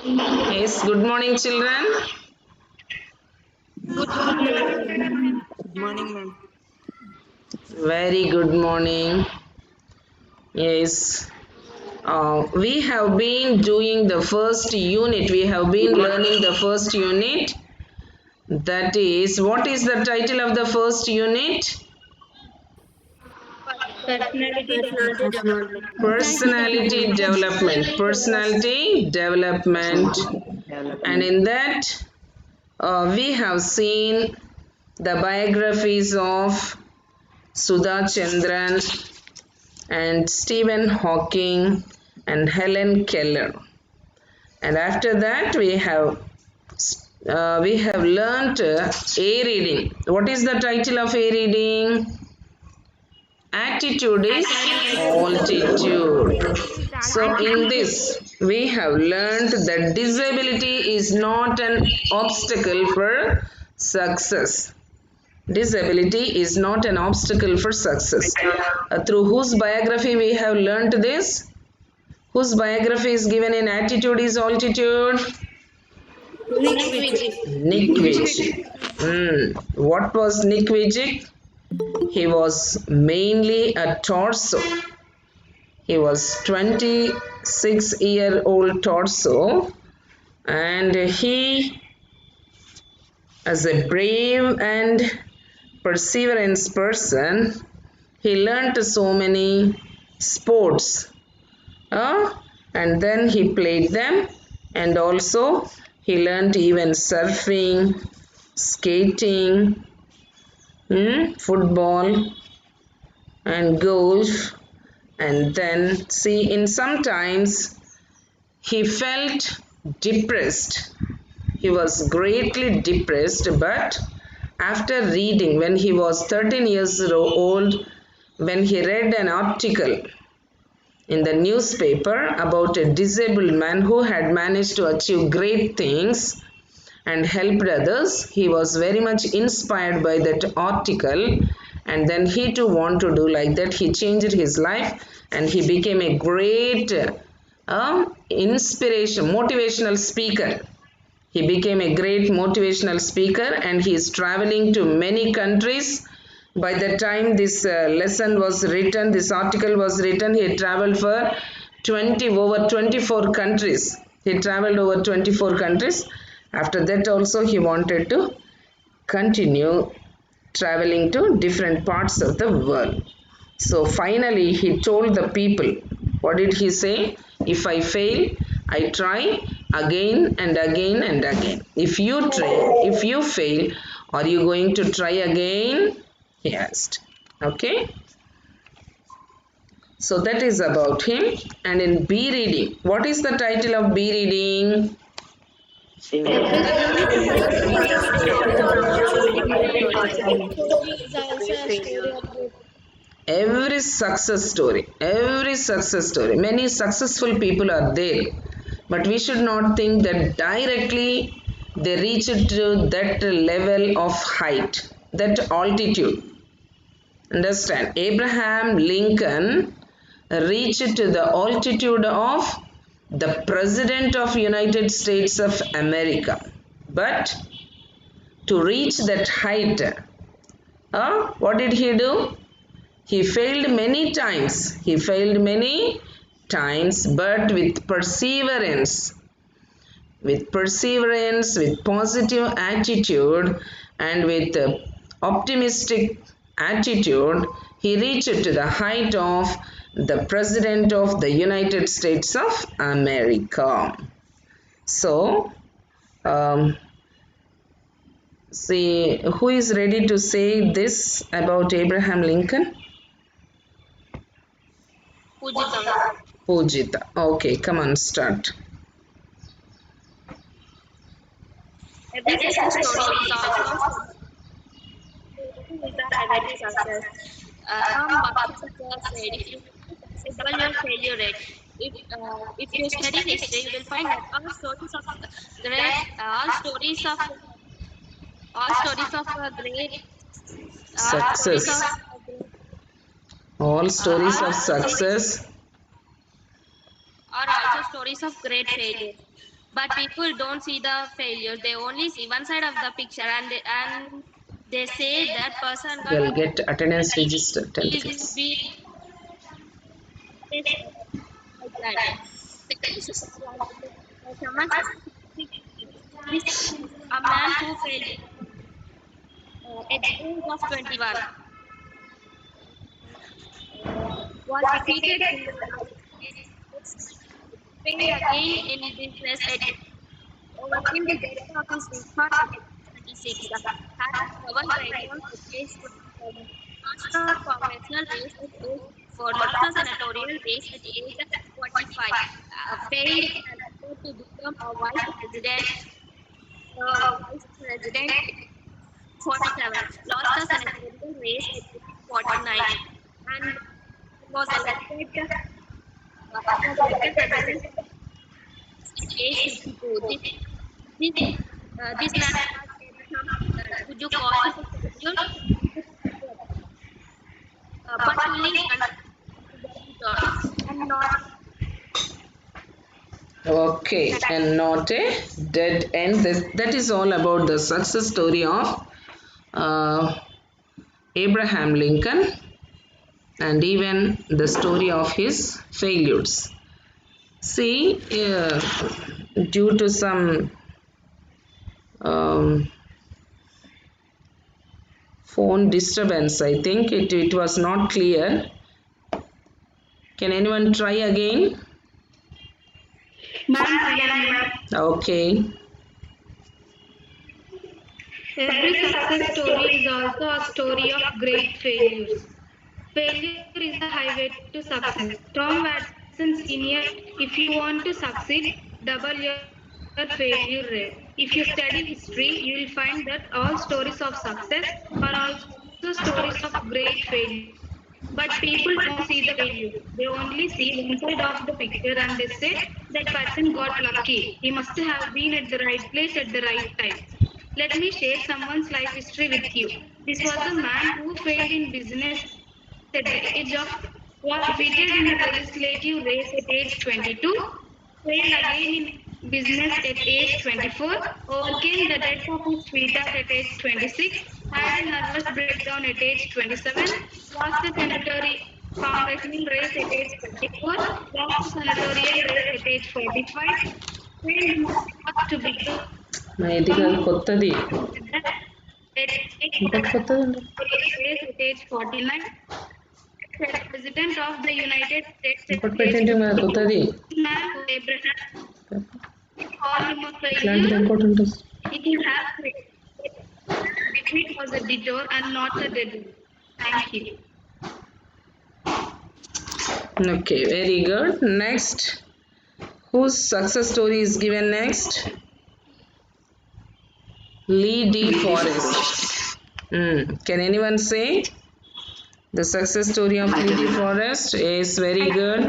Yes, good morning, children. Good morning. Good morning, ma'am. Very good morning. Yes, we have been doing the first unit. We have been learning the first unit. That is, what is the title of the first unit? Personality Personality development. development. Personality development. Personality development. Personality And development. in that, we have seen the biographies of Sudha Chandran and Stephen Hawking and Helen Keller. And after that, we have learnt A reading. What is the title of A reading? Attitude is altitude. So in this, we have learnt that disability is not an obstacle for success. Disability is not an obstacle for success. Through whose biography we have learnt this? Whose biography is given in Attitude is Altitude? Nick Vijay. Nick Vujicic. What was Nick Vujicic? He was mainly a torso. He was 26-year-old torso, and he, as a brave and perseverance person, he learned so many sports. And then he played them, and also he learned even surfing, skating, football, and golf. And then, see, in sometimes he felt depressed. He was greatly depressed, but after reading, when he was 13 years old, when he read an article in the newspaper about a disabled man who had managed to achieve great things and helped others, he was very much inspired by that article, and then he too wanted to do like that. He changed his life and he became a great inspiration, motivational speaker. He became a great motivational speaker and he is traveling to many countries. By the time this lesson was written, this article was written, he traveled for 20 over 24 countries. He traveled over 24 countries. After that also he wanted to continue traveling to different parts of the world. So finally he told the people, what did he say? If I fail, I try again and again and again. If you fail, are you going to try again? He asked. Okay. So that is about him. And in B reading, what is the title of B reading? Story is also a story of growth. Every success story, many successful people are there, but we should not think that directly they reach to that level of height, that altitude. Understand, Abraham Lincoln reached to the altitude of the president of United States of America, but to reach that height, what did he do? He failed many times. He failed many times, but with positive attitude, and with optimistic attitude, he reached to the height of the President of the United States of America. So, um, see, who is ready to say this about Abraham Lincoln? Pujita. Pujita. Okay, come on, start. Every success story is also a story with a highway to success. Ham Bakshi said, if you double your failure rate, if you study history, you will find that great, all stories of great, all stories of Success. great, All stories all of stories success. are also stories of great failure. But people don't see the failure. They only see one side of the picture, and they say that person got You'll get attendance register 10 will rupees. be like that. Someone this a man who failed at the age of 21 was defeated in the failed again in business at overcame the death of his record at age 26, having won the exam at age 27, master conventional race at age 4, master senatorial race at age 45, failed and appeared to become a vice president at 47, lost the senatorial race at age 49, and was elected president at age 52. This man was Abraham Lincoln. Could you call it a failure? But Lincoln and not Okay, and not a dead end. That is all about the success story of uh, Abraham Lincoln and even the story of his failures. See, due to some um, phone disturbance, I think it was not clear. Can anyone try again? Okay. Every success story is also a story of great failures. Failure is the highway to success. Tom Watson Sr. If you want to succeed, double your failure rate. If you study history, you will find that all stories of success are also stories of great failure. But people don't see the failure. They only see one side of the picture and they say that person got lucky. He must have been at the right place at the right time. Let me share someone's life history with you. This was a man who failed in business at the age of was defeated in a legislative race at age 22, failed again in business at age 24, overcame the death of his sweetheart at age 26, had a nervous breakdown at age 27, lost the congressional race at age 24, lost the senatorial race at age 45, failed most to become మా ఇంటికి అది కొత్తది ఇంకోటి కొత్తది president అండి at age 49, president of the United States at ఇంకోటి age పెట్టింటే మరి 52. కొత్తది This man was Abraham. Call him a ఇట్లాంటిది failure. ఇంకోటి ఉంటుంది It will have defeat was a detour and not a dead end. Thank you. Okay, very good. Next, whose success story is given next? Lee D. Forrest. Can anyone say the success story of Lee D. Forrest? Is very good.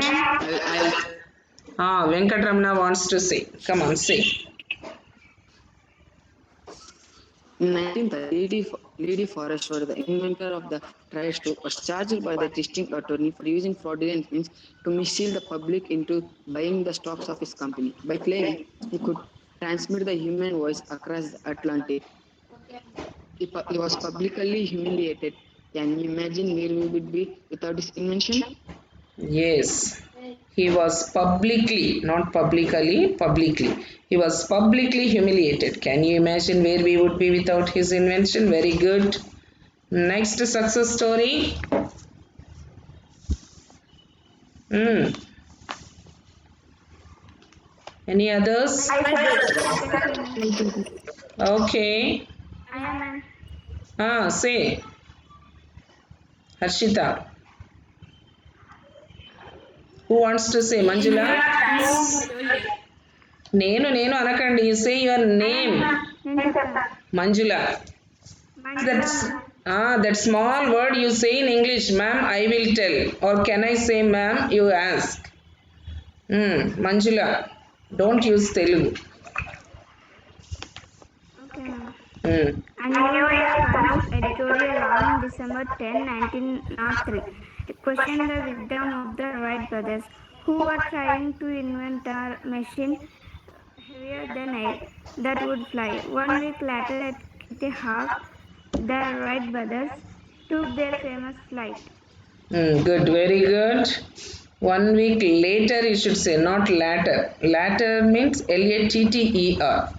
Venkatramana wants to say. Come on, say. In 1930, Lady Forrest, the inventor of the tricycle, was charged by the district attorney for using fraudulent means to mislead the public into buying the stocks of his company by claiming he could transmit the human voice across the Atlantic. He was publicly humiliated. Can you imagine where we would be without his invention? Yes, he was publicly, not publicly, publicly. He was publicly humiliated. Can you imagine where we would be without his invention? Very good. Next success story. Any others? Okay. Say. Harshita. Who wants to say? Manjula? నేను అనకండి. You say your name. Manjula. That small word you say in English, ma'am, I will tell. Or can I say, ma'am, you ask. Manjula, don't use Telugu. Okay, ma'am. A New York Times editorial on December 10, 1903 questioned the wisdom of the Wright brothers, who were trying to invent a machine heavier than air that would fly. 1 week later, at Kitty Hawk, the Wright brothers took their famous flight. Good, very good. 1 week later, you should say, not latter. Latter means Latter.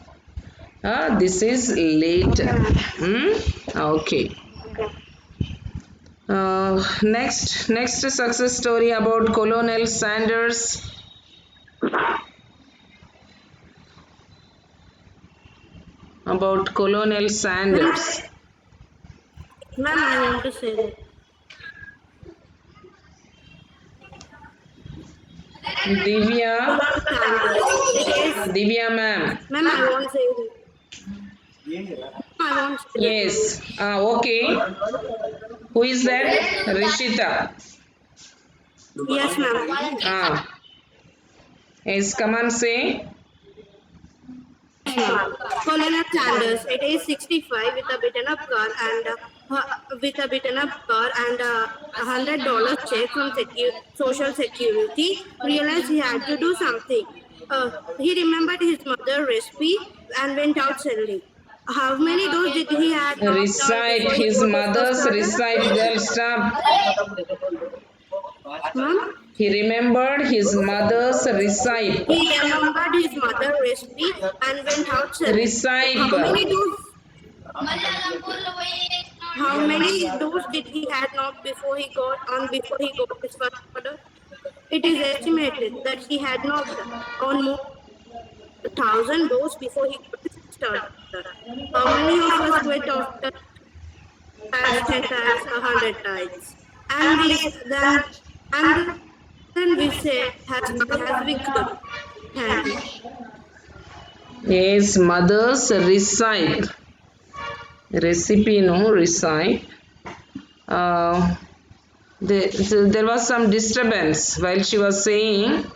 This is later. Okay. Next success story about Colonel Sanders. About Colonel Sanders. Ma'am, I want to say that. Divya. Sanders. Divya ma'am. Ma'am, I want to say that. I want to say that. Yes. Okay. Who is that? Rishita. Yes, ma'am. Yes, come on, say. Colonel Sanders, it is 65 with a beaten up car and $100 check from Social Security. Realized he had to do something. He remembered his mother's recipe and went out selling. How many doors did he have knocked out Recite before he his got his first mother's order? recite, girl, stop. Ma'am? He remembered his mother's recite. He remembered his mother's recipe and went out selling. Recite. How many doors did he had knocked before he got his first order? It is estimated that he had knocked on more than 1,000 doors before he got his first order. How many of us quit after 10 times, 100 times? And then we say, has become. Thank you. Yes, mother's recite. Recipe, no, recite. There was some disturbance while she was saying.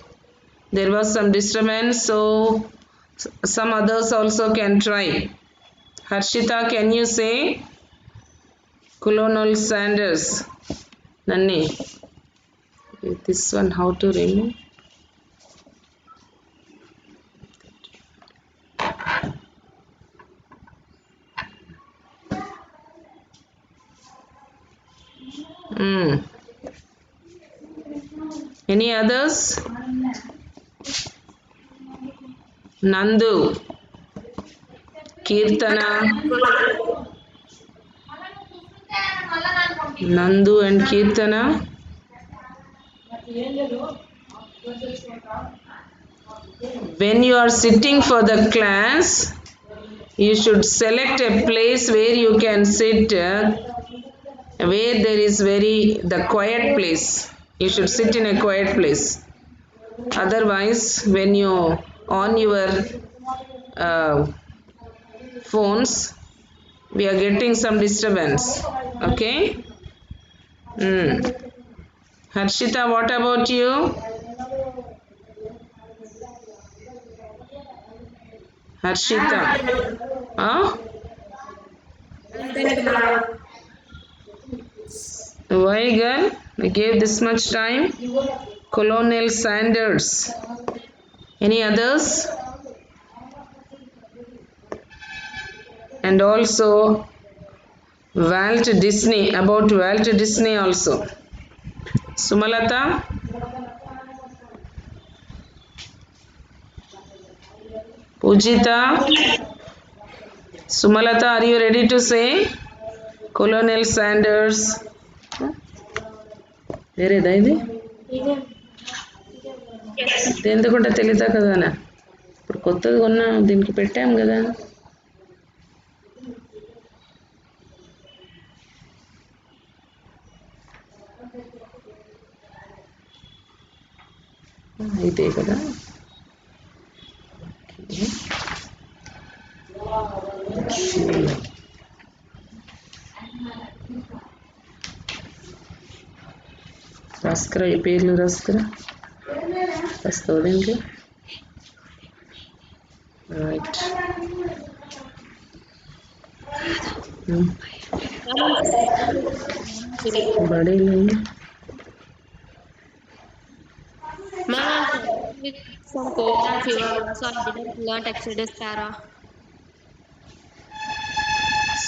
There was some disturbance, so some others also can try. Harshita, can you say? Colonel Sanders. Nanni. This one, how to remove? Any others? Nandu, Kirtana, Nandu and Kirtana. When you are sitting for the class, you should select a place where you can sit, where there is the quiet place. You should sit in a quiet place. Otherwise, when you on your phones, we are getting some disturbance. Okay. Harshita, what about you? Harshita. Why, girl? I gave this much time. Colonel Sanders. Any others? And also Walt Disney. About Walt Disney also. Sumalata? Pujita? Sumalata, are you ready to say? Colonel Sanders. వేరేదా ఇది ఎందుకుంటే తెలీదా కదా ఇప్పుడు కొత్తగా కొన్నా దీనికి పెట్టాం కదా ఇదే కదా రాసుకురా ఈ పేర్లు రాసుకురా రాస్తావు దీనికి right Ma'am, Some cold and fever months, so I didn't learn Exodus para.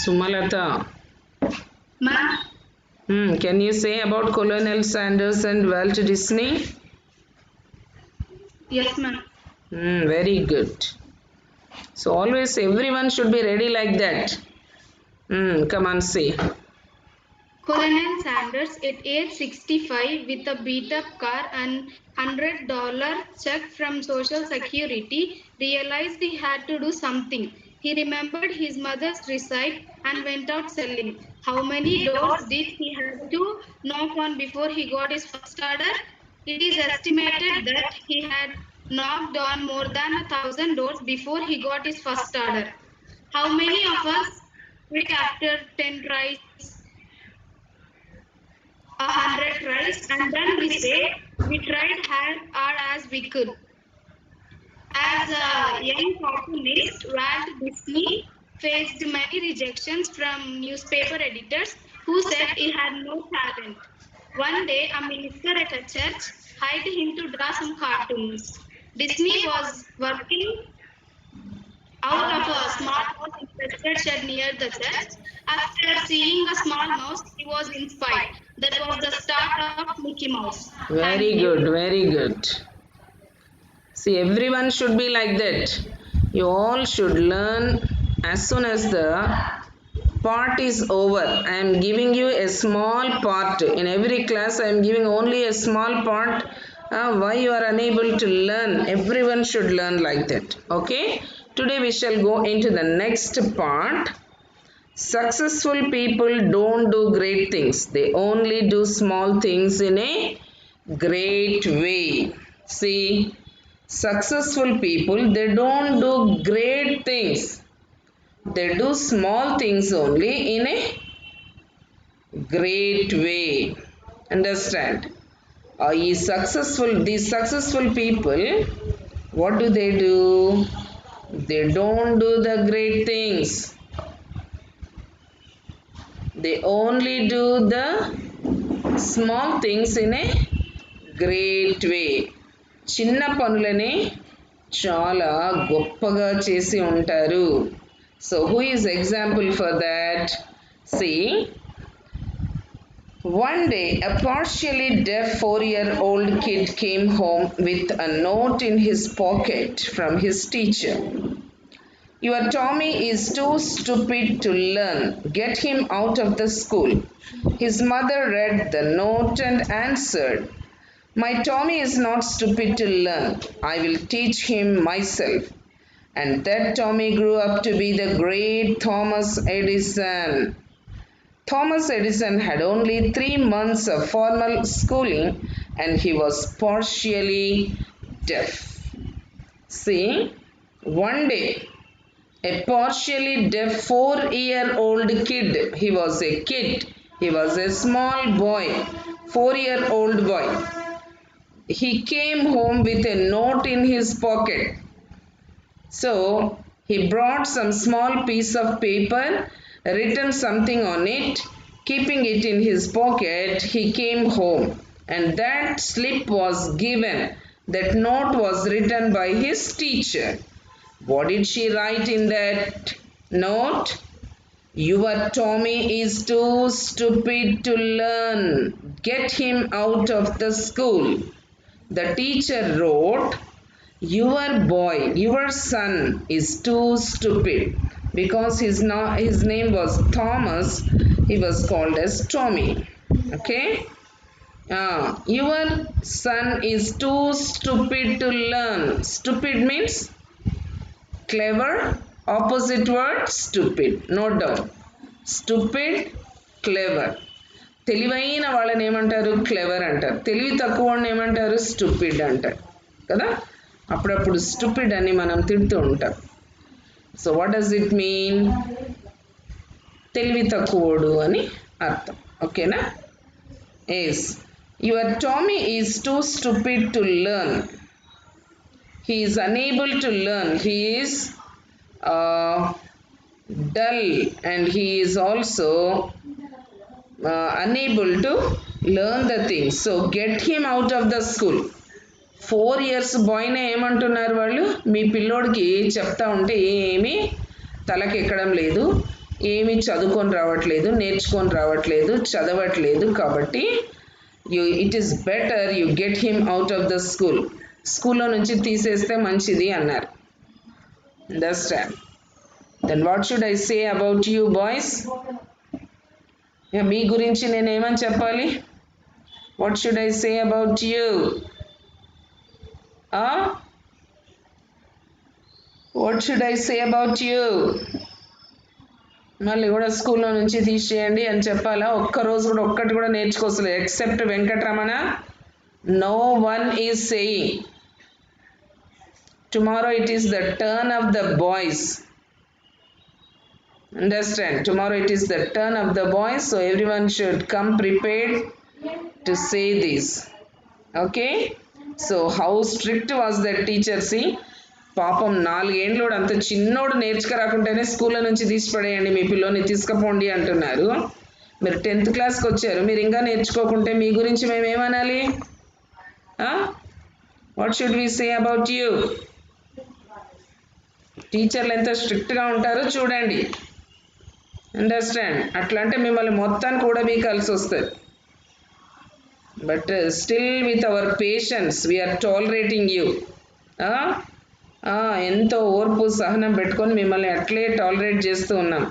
Sumalata. Ma'am? Can you say about Colonel Sanders and Walt Disney? Yes, ma'am. Very good. So always everyone should be ready like that. Come on, say. Colonel Sanders, at age 65, with a beat-up car and $100 check from Social Security, realized he had to do something. He remembered his mother's receipt and went out selling. How many doors did he have to knock on before he got his first order? It is estimated that he had knocked on more than 1,000 doors before he got his first order. How many of us quit after 10 tries, 100 tries, and then we say we tried hard as we could? As a young cartoonist, Walt Disney faced many rejections from newspaper editors who said he had no talent. One day, a minister at a church hired him to draw some cartoons. Disney was working out of a small mouse infested shed near the church. After seeing a small mouse, he was inspired. That was the start of Mickey Mouse. Thank Very you. good, very good. See, everyone should be like that. You all should learn as soon as the part is over. I am giving you a small part. In every class, I am giving only a small part. Why you are unable to learn? Everyone should learn like that. Okay? Today we shall go into the next part. Successful people don't do great things. They only do small things in a great way. See, successful people, they don't do great things. They do small things only in a great way. Understand? These successful people, what do? They don't do the great things. They only do the small things in a great way. చిన్న పనులని చాలా గొప్పగా చేసి ఉంటారు. So who is example for that? See, one day a partially deaf 4-year-old kid came home with a note in his pocket from his teacher. Your Tommy is too stupid to learn. Get him out of the school. His mother read the note and answered, my Tommy is not stupid to learn. I will teach him myself. And that Tommy grew up to be the great Thomas Edison. Thomas Edison had only 3 months of formal schooling and he was partially deaf. See, one day a partially deaf 4-year-old kid, he was a kid, he was a small boy, 4-year-old boy. He came home with a note in his pocket. So he brought some small piece of paper, written something on it, keeping it in his pocket. He came home and that slip was given. That note was written by his teacher. What did she write in that note? Your Tommy is too stupid to learn. Get him out of the school. The teacher wrote, your boy, your son is too stupid. Because his name was Thomas, he was called as Tommy. Okay? Your son is too stupid to learn. Stupid means clever. Opposite word, stupid. Note down. Stupid, clever. తెలివైన వాళ్ళని ఏమంటారు? Clever అంటారు. తెలివి తక్కువ వాళ్ళని ఏమంటారు? Stupid అంటారు కదా. అప్పుడప్పుడు స్టూపిడ్ అని మనం తిడుతూ ఉంటాం. So what does it mean? తెలివి తక్కువోడు అని అర్థం. ఓకేనా? Yes, your Tommy is too stupid to learn. He is unable to learn. He is dull and he is also unable to learn the things. So get him out of the school. 4 years బాయ్నే ఏమంటున్నారు వాళ్ళు, మీ పిల్లోడికి చెప్తా ఉంటే ఏమీ తలకెక్కడం లేదు, ఏమీ చదువుకొని రావట్లేదు, నేర్చుకొని రావట్లేదు, చదవట్లేదు, కాబట్టి it is better you get him out of the school, స్కూల్లో నుంచి తీసేస్తే మంచిది అన్నారు. Understand? Then what should I say about you boys? మీ గురించి నేను ఏమని చెప్పాలి? What should I say about you? What should I say about you? మళ్ళీ కూడా స్కూల్లో నుంచి తీసేయండి అని చెప్పాలా? ఒక్కరోజు కూడా ఒక్కటి కూడా నేర్చుకోవట్లేదు except Venkataramana. No one is saying tomorrow it is the turn of the boys. Understand? Tomorrow it is the turn of the boys, so everyone should come prepared to say this. Okay? So how strict was that teacher? See, పాపం 4 ఏండ్లు అంత చిన్నోడు నేర్చుకురాకుంటేనే స్కూల్లో నుంచి తీసిపడేయండి, మీ పిల్లోని తీసుకుపోండి అంటున్నారు. మీరు 10th క్లాస్కి వచ్చారు, మీరు ఇంకా నేర్చుకోకుంటే మీ గురించి మేము ఏమనాలి? What should we say about you? టీచర్లు ఎంత స్ట్రిక్ట్గా ఉంటారో చూడండి. అండర్స్టాండ్? అట్లా అంటే మిమ్మల్ని మొత్తాన్ని కూడా బీకాల్సి వస్తుంది. But still with our patience we are tolerating you. ఎంతో ఓర్పు సహనం పెట్టుకొని మిమ్మల్ని అట్లే టాలరేట్ చేస్తూ ఉన్నాం,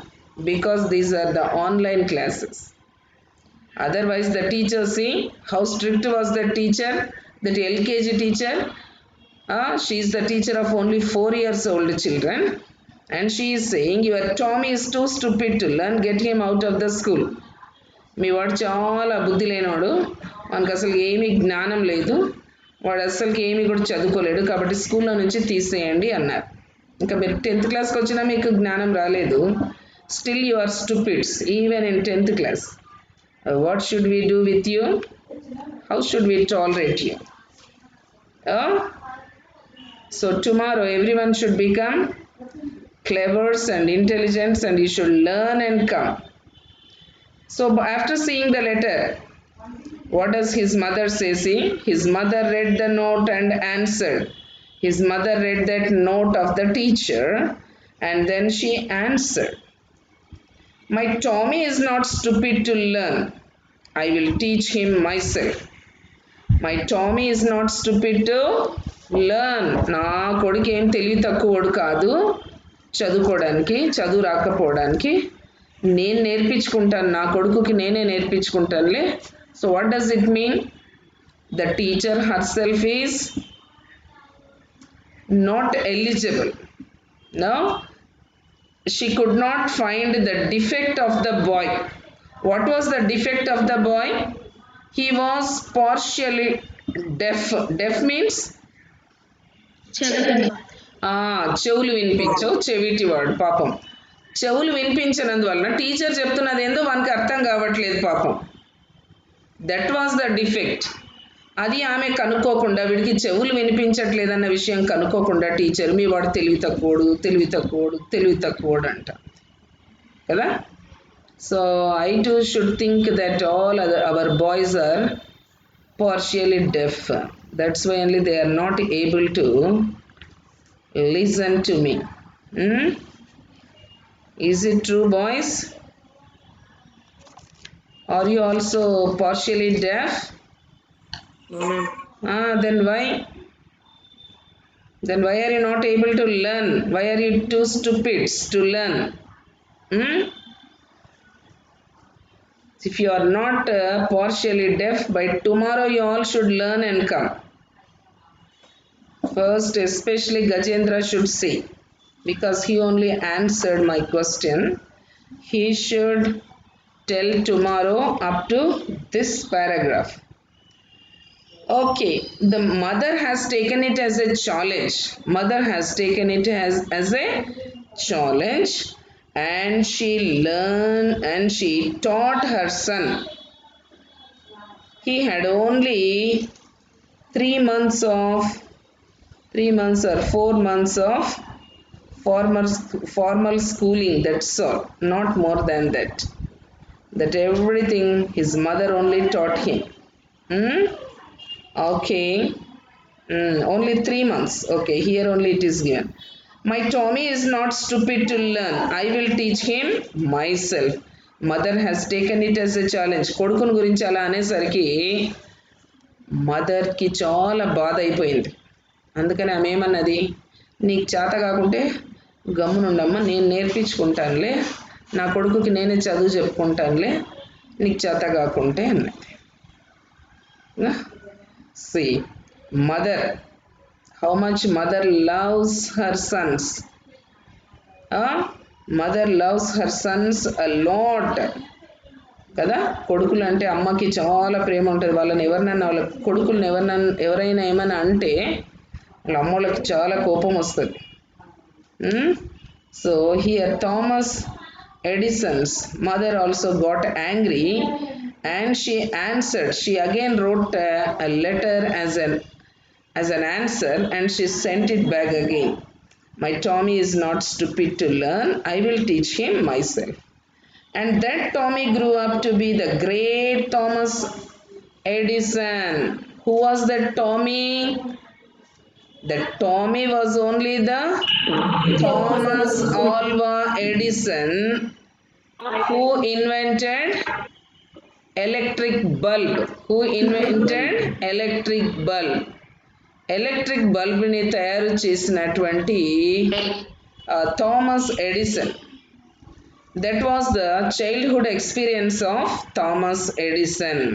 because these are the online classes. Otherwise the teacher, see how strict was the teacher, that LKG teacher. She is the teacher of only 4 years old children. And she is saying, your Tommy is too stupid to learn, get him out of the school. మీ వాడు చాలా బుద్ధి లేనివాడు, మనకు అసలు ఏమీ జ్ఞానం లేదు, వాడు అసలుకి ఏమీ కూడా చదువుకోలేడు, కాబట్టి స్కూల్లో నుంచి తీసేయండి అన్నారు. ఇంకా మీరు 10th క్లాస్కి వచ్చినా మీకు జ్ఞానం రాలేదు, still you are stupids even in 10th class. What should we do with you? How should we tolerate you? So tomorrow everyone should become clevers and intelligent, and you should learn and come. So after seeing the letter, what does his mother say? See, his mother read the note and answered. His mother read that note of the teacher and then she answered, my Tommy is not stupid to learn, I will teach him myself. My Tommy is not stupid to learn. నా కొడుకు ఏం తెలివి తక్కువడు కాదు చదువుకోవడానికి, చదువు రాకపోవడానికి. నేను నేర్పించుకుంటాను, నా కొడుకుకి నేనే నేర్పించుకుంటానులే. So what does it mean? The teacher herself is not eligible. No, she could not find the defect of the boy. What was the defect of the boy? He was partially deaf. Deaf means చెవులు వినిపించవు, చెవిటివాడు. పాపం చెవులు వినిపించినందువలన teacher చెప్తున్నది ఏందో వానికి అర్థం కావట్లేదు పాపం. That was the defect. అది ఆమె కనుక్కోకుండా, వీడికి చెవులు వినిపించట్లేదన్న విషయం కనుక్కోకుండా టీచర్ మీ వాడు తెలివి తక్కువడు అంట కదా. So I too should think that all our boys are partially deaf. That's why only they are not able to listen to me. Is it true, boys? Are you also partially deaf? No, ma'am. Then why? Then why are you not able to learn? Why are you too stupid to learn? If you are not partially deaf, by tomorrow you all should learn and come. First, especially Gajendra should say, because he only answered my question, he should tell tomorrow up to this paragraph. Okay, the mother has taken it as a challenge. Mother has taken it as a challenge, and she learned and she taught her son. He had only 3 months or 4 months of formal schooling, that's all, not more than that. That everything his mother only taught him. Okay, Only 3 months. Okay, here only it is given. My Tommy is not stupid to learn. I will teach him myself. Mother has taken it as a challenge. కొడుకుని గురించి అలా అనేసరికి మదర్కి చాలా బాధ అయిపోయింది. అందుకని ఆమె ఏమన్నది, నీకు చేత కాకుంటే గమ్మునుండమ్మా, నేను నేర్పించుకుంటానులే, నా కొడుకుకి నేనే చదువు చెప్పుకుంటానులే, నీకు చేత కాకుంటే అన్నది. See, mother, how much mother loves her sons. Mother loves her sons a lot. కదా, కొడుకులు అంటే అమ్మకి చాలా ప్రేమ ఉంటుంది. వాళ్ళని ఎవరినన్నా వాళ్ళ కొడుకులను ఎవరైనా ఏమైనా అంటే వాళ్ళ అమ్మోళ్ళకి చాలా కోపం వస్తుంది. So here Thomas Edison's mother also got angry and she answered. She again wrote a letter as an answer and she sent it back again. My Tommy is not stupid to learn. I will teach him myself. And that Tommy grew up to be the great Thomas Edison. Who was that Tommy? That Tommy was only the Thomas Alva Edison who invented electric bulb. Who invented electric bulb? Electric బల్బ్ని తయారు చేసినటువంటి Thomas Edison. That was the childhood experience of Thomas Edison.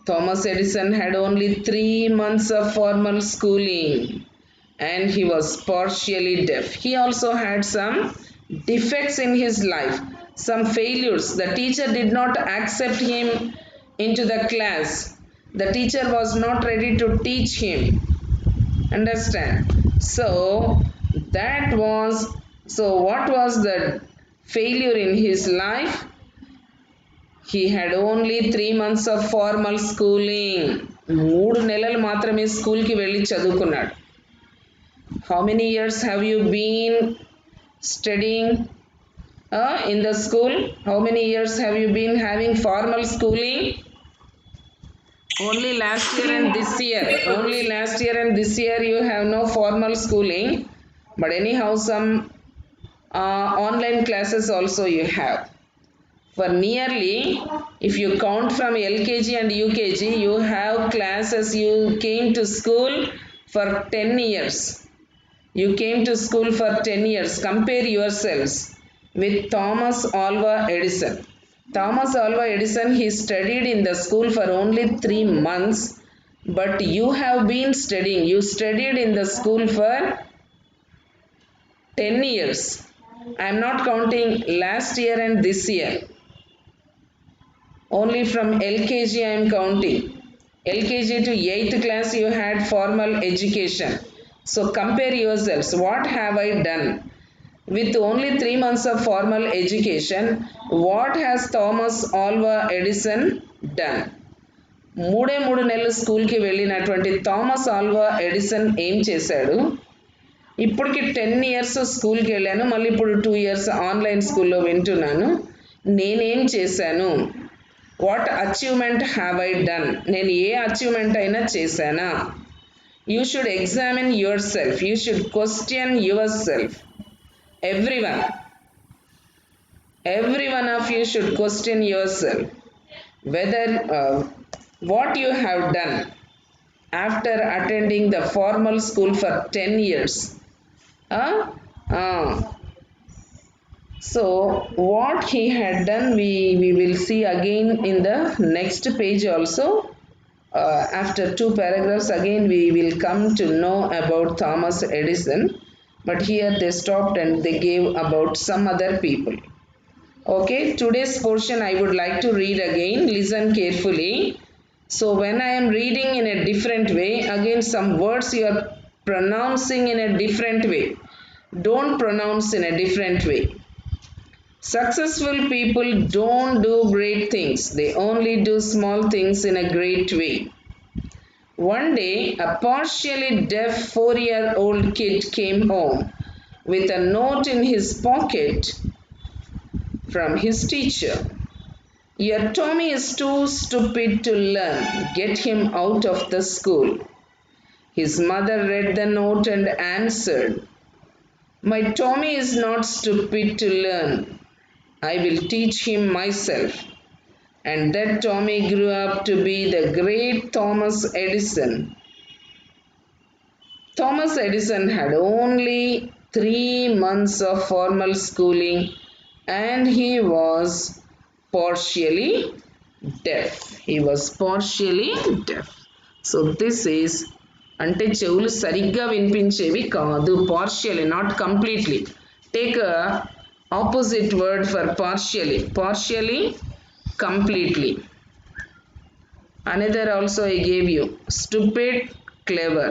Thomas Edison had only 3 months of formal schooling and he was partially deaf. He also had some defects in his life, some failures. The teacher did not accept him into the class. The teacher was not ready to teach him. Understand? So what was the failure in his life? He had only 3 months of formal schooling. 3 నెలలు మాత్రమే స్కూల్కి వెళ్ళి చదువుకున్నాడు. How many years have you been studying in the school? How many years have you been having formal schooling? Only last year and this year. Only last year and this year you have no formal schooling. But anyhow, some online classes also you have. For nearly, if you count from LKG and UKG, you have classes. You came to school for 10 years. You came to school for 10 years. Compare yourselves with Thomas Alva Edison. Thomas Alva Edison, he studied in the school for only 3 months, but you have been studying. You studied in the school for 10 years. I am not counting last year and this year. Only from LKG I am counting. LKG to 8th class you had formal education. So compare yourselves. What have I done? With only 3 months of formal education, what has Thomas Alva Edison done? 3 నెలలు స్కూల్కి వెళ్ళినటువంటి Thomas Alva Edison ఏం చేశాడు? ఇప్పటికి 10 years స్కూల్కి వెళ్ళాను, మళ్ళీ ఇప్పుడు 2 ఇయర్స్ ఆన్లైన్ స్కూల్లో వింటున్నాను. నేనేం చేశాను? What achievement have I done? నేను ఏ అచీవ్మెంట్ అయినా చేశానా? You should examine your self. You should question your self. every one of you should question yourself whether what you have done after attending the formal school for 10 years. So what he had done, we will see again in the next page also. After 2 paragraphs again we will come to know about Thomas Edison. But here they stopped and they gave about some other people. Okay, today's portion I would like to read again. Listen carefully. So when I am reading in a different way, again some words you are pronouncing in a different way. Don't pronounce in a different way. Successful people don't do great things. They only do small things in a great way. One day, a partially deaf 4-year-old kid came home with a note in his pocket from his teacher. Your Tommy is too stupid to learn. Get him out of the school. His mother read the note and answered, My Tommy is not stupid to learn. I will teach him myself. And that Tommy grew up to be the great Thomas Edison. Thomas Edison had only 3 months of formal schooling and he was partially deaf. He was partially deaf. So this is అంటే చెవులు సరిగ్గా వినిపించేవి కాదు partially not completely. Take a opposite word for partially completely. Another also I gave you stupid clever.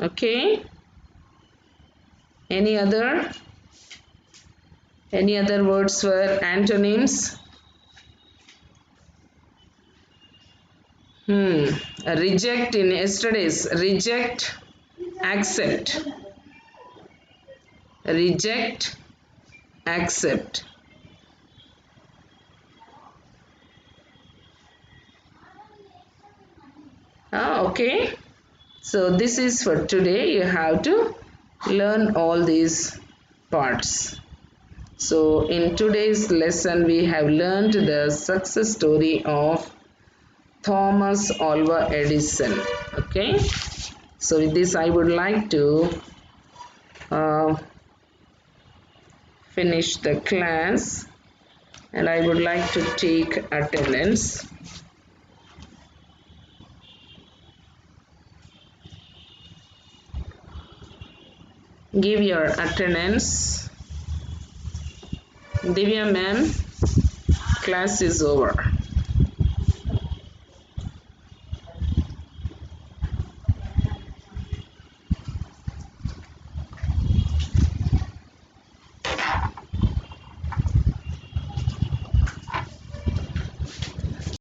Okay, any other words for antonyms? Reject in yesterday's reject, accept, okay. So this is for today. You have to learn all these parts. So in today's lesson we have learned the success story of Thomas Alva Edison. Okay. So with this I would like to finish the class and I would like to take attendance. Give your attendance. Divya ma'am, class is over.